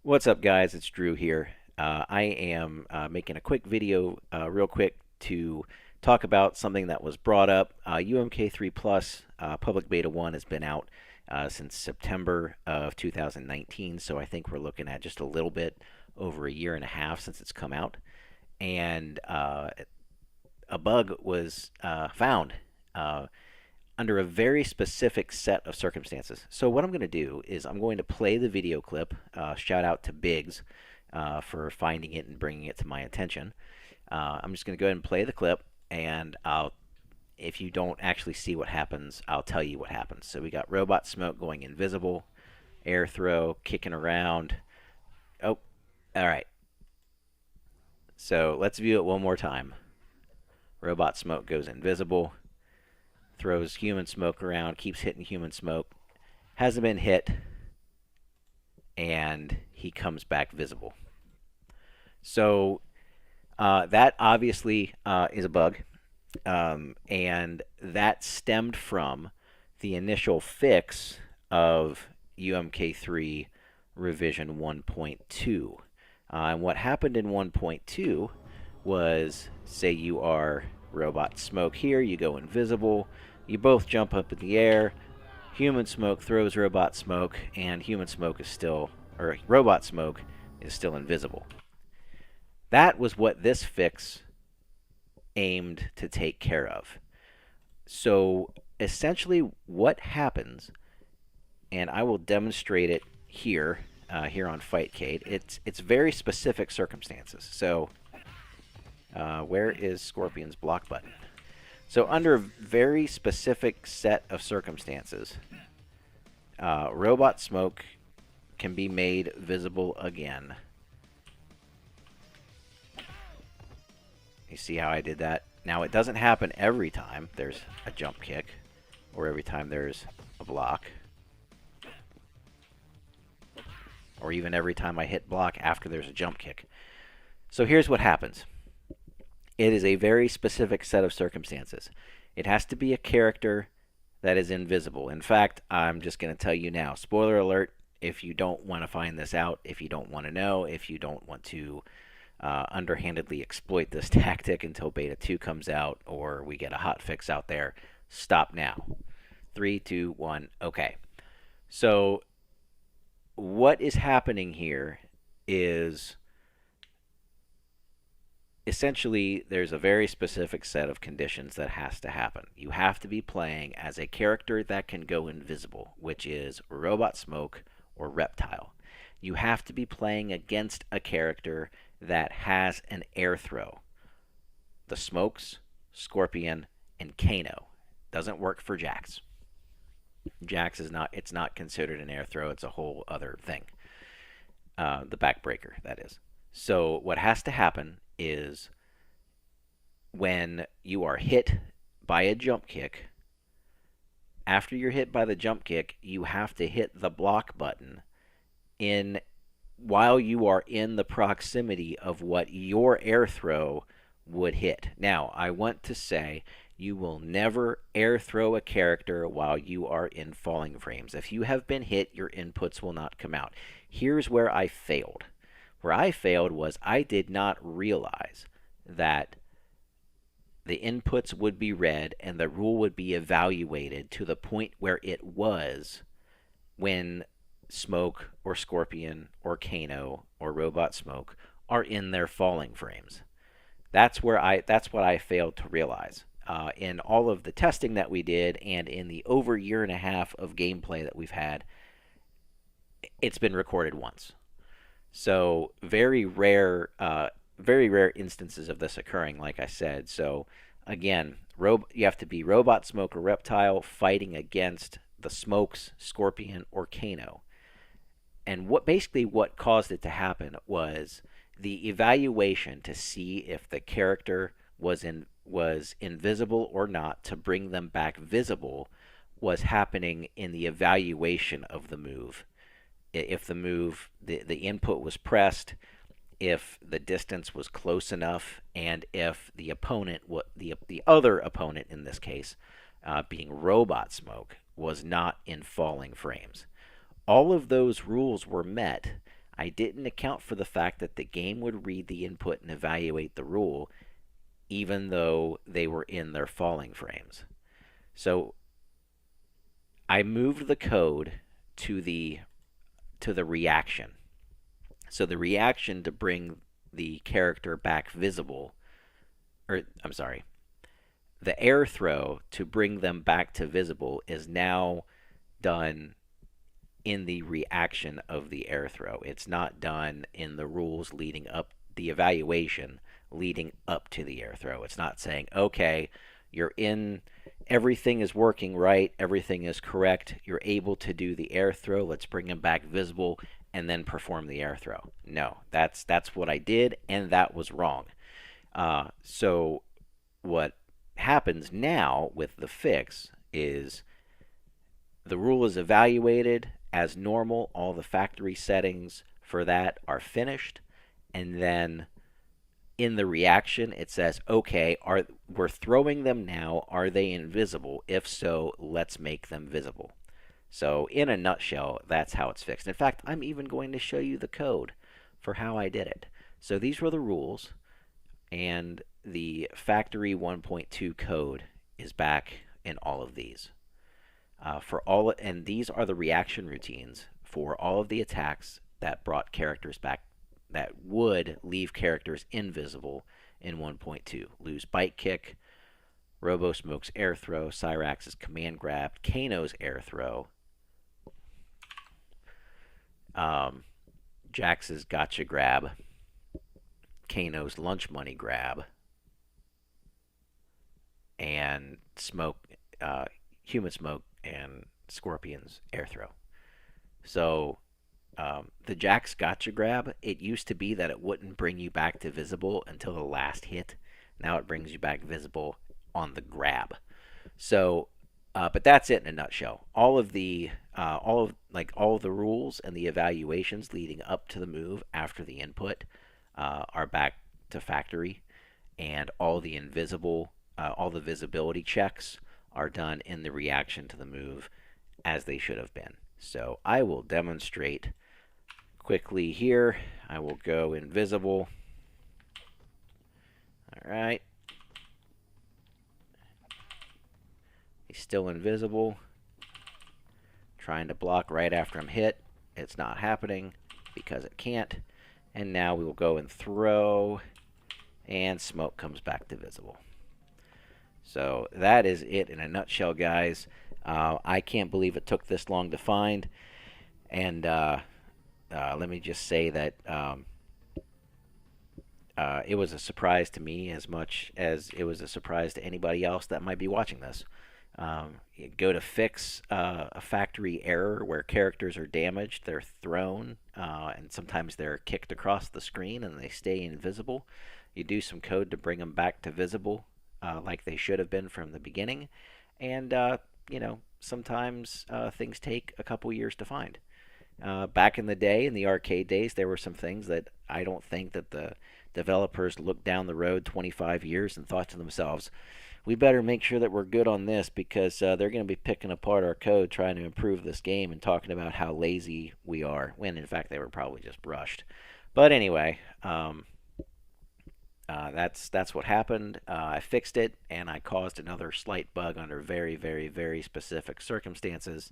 What's up, guys? It's Drew here. I am making a quick video, real quick, to talk about something that was brought up. UMK3 Plus Public Beta 1 has been out since September of 2019, so I think we're looking at just a little bit over a year and a half since it's come out. And a bug was found under a very specific set of circumstances. So what I'm going to do is I'm going to play the video clip. Shout out to Biggs for finding it and bringing it to my attention. I'm just going to go ahead and play the clip, and if you don't actually see what happens, I'll tell you what happens. So we got robot smoke going invisible, air throw, kicking around. Oh, all right. So let's view it one more time. Robot smoke goes invisible, throws human smoke around, keeps hitting human smoke, hasn't been hit, and he comes back visible. So that obviously is a bug, and that stemmed from the initial fix of UMK3 revision 1.2. And what happened in 1.2 was, say you are robot smoke here, you go invisible, you both jump up in the air, human smoke throws robot smoke, and human smoke is still, or robot smoke is still invisible. That was what this fix aimed to take care of. So essentially what happens, and I will demonstrate it here, here on Fightcade, it's very specific circumstances. So where is Scorpion's block button? So under a very specific set of circumstances, robot smoke can be made visible again. You see how I did that? Now, it doesn't happen every time there's a jump kick or every time there's a block, or even every time I hit block after there's a jump kick. So here's what happens. It is a very specific set of circumstances. It has to be a character that is invisible. In fact, I'm just going to tell you now, spoiler alert, if you don't want to find this out, if you don't want to know, if you don't want to underhandedly exploit this tactic until Beta 2 comes out or we get a hot fix out there, stop now. 3, 2, 1, okay. So what is happening here is essentially there's a very specific set of conditions that has to happen. You have to be playing as a character that can go invisible, which is Robot Smoke or Reptile. You have to be playing against a character that has an air throw. The Smokes, Scorpion, and Kano. Doesn't work for Jax. Jax is not, it's not considered an air throw, it's a whole other thing. The backbreaker, that is. So what has to happen is when you are hit by a jump kick, after you're hit by the jump kick, you have to hit the block button in while you are in the proximity of what your air throw would hit. Now, I want to say you will never air throw a character while you are in falling frames. If you have been hit, your inputs will not come out. Here's where I failed. Where I failed was I did not realize that the inputs would be read and the rule would be evaluated to the point where it was when Smoke or Scorpion or Kano or Robot Smoke are in their falling frames. That's what I failed to realize. In all of the testing that we did and in the over year and a half of gameplay that we've had, it's been recorded once. So very rare instances of this occurring, like I said. So again, you have to be Robot Smoke or Reptile fighting against the Smokes, Scorpion, or Kano. And what caused it to happen was the evaluation to see if the character was invisible or not to bring them back visible was happening in the evaluation of the move. If the move, the input was pressed, if the distance was close enough, and if the opponent, the other opponent in this case, being Robot Smoke, was not in falling frames. All of those rules were met. I didn't account for the fact that the game would read the input and evaluate the rule even though they were in their falling frames. So I moved the code to the reaction. So the reaction to bring the character back visible, or I'm sorry, the air throw to bring them back to visible is now done in the reaction of the air throw. It's not done in the rules leading up, the evaluation leading up to the air throw. It's not saying, okay, you're in, everything is working right, everything is correct, you're able to do the air throw, let's bring them back visible and then perform the air throw. No, that's what I did, and that was wrong. So what happens now with the fix is the rule is evaluated as normal. All the factory settings for that are finished. And then in the reaction, it says, okay, we're throwing them now. Are they invisible? If so, let's make them visible. So in a nutshell, that's how it's fixed. In fact, I'm even going to show you the code for how I did it. So these were the rules, and the factory 1.2 code is back in all of these. And these are the reaction routines for all of the attacks that brought characters back, that would leave characters invisible in 1.2. Lose bite kick, Robo Smoke's air throw, Cyrax's command grab, Kano's air throw, Jax's gotcha grab, Kano's lunch money grab, and Human Smoke and Scorpion's air throw. So the Jax gotcha grab, it used to be that it wouldn't bring you back to visible until the last hit. Now it brings you back visible on the grab. So, but that's it in a nutshell. All of the rules and the evaluations leading up to the move after the input are back to factory, and all the visibility checks are done in the reaction to the move as they should have been. So I will demonstrate quickly here. I will go invisible. All right. He's still invisible. Trying to block right after I'm hit. It's not happening because it can't. And now we will go and throw, and Smoke comes back to visible. So that is it in a nutshell, guys. I can't believe it took this long to find. And let me just say that it was a surprise to me as much as it was a surprise to anybody else that might be watching this. You go to fix a factory error where characters are damaged, they're thrown, and sometimes they're kicked across the screen and they stay invisible. You do some code to bring them back to visible like they should have been from the beginning. And, sometimes things take a couple years to find. Back in the day, in the arcade days, there were some things that I don't think that the developers looked down the road 25 years and thought to themselves, we better make sure that we're good on this because they're going to be picking apart our code trying to improve this game and talking about how lazy we are, when in fact they were probably just rushed. But anyway, that's what happened. I fixed it, and I caused another slight bug under very, very, very specific circumstances,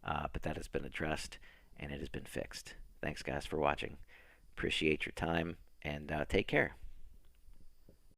but that has been addressed, and it has been fixed. Thanks, guys, for watching. Appreciate your time, and take care.